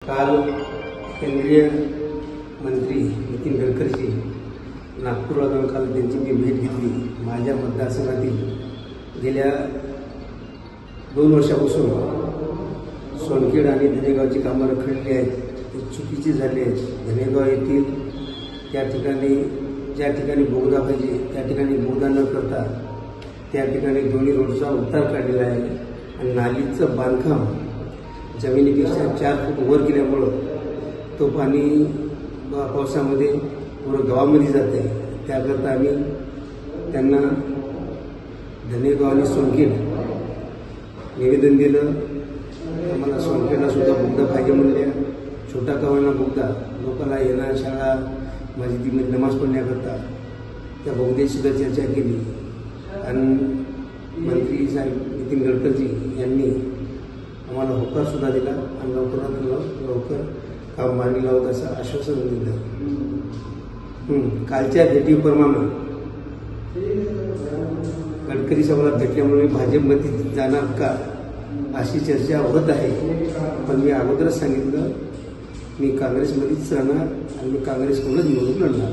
काल केंद्रीय मंत्री नितीन गडकरीजी नागपूरला जाऊन काल त्यांची मी भेट घेतली। माझ्या मतदारसंघातील गेल्या 2 वर्षापासून सोनखेड आणि धनेगावची कामं रखडलेली आहेत, ते चुकीची झाली आहेत। धनेगाव येथील त्या ठिकाणी ज्या ठिकाणी बोगदा पाहिजे त्या ठिकाणी बोगदा न करता त्या ठिकाणी दोन्ही रोडचा उतार काढलेला आहे आणि नालीचं बांधकाम जमिनीपेक्षा 4 फूट वर गेल्यामुळं तो पाणी पावसामध्ये पूर्ण गावामध्ये जाते। त्याकरता आम्ही त्यांना धनेगाव आणि सोनखेड निवेदन दिलं। आम्हाला सोनखेडला सुद्धा बोगदा पाहिजे म्हणले, छोटा कवाना बोगदा लोकांना येणं शाळा मस्जिदीमध्ये नमाज पढण्याकरता त्या बोगद्याची सुद्धा चर्चा केली आणि मंत्री साहेब नितीन गडकरीजी यांनी आम्हाला होकार सुद्धा दिला आणि लवकरात लवकर काम मार्गी लावत असं आश्वासन दिलं। कालच्या भेटीप्रमाणे गडकरी साहेबांना भेटल्यामुळे भाजपमध्ये जाणार का अशी चर्चा होत आहे, पण मी अगोदरच सांगितलं मी काँग्रेसमध्येच राहणार आणि मी काँग्रेसकडूनच निवडून लढणार।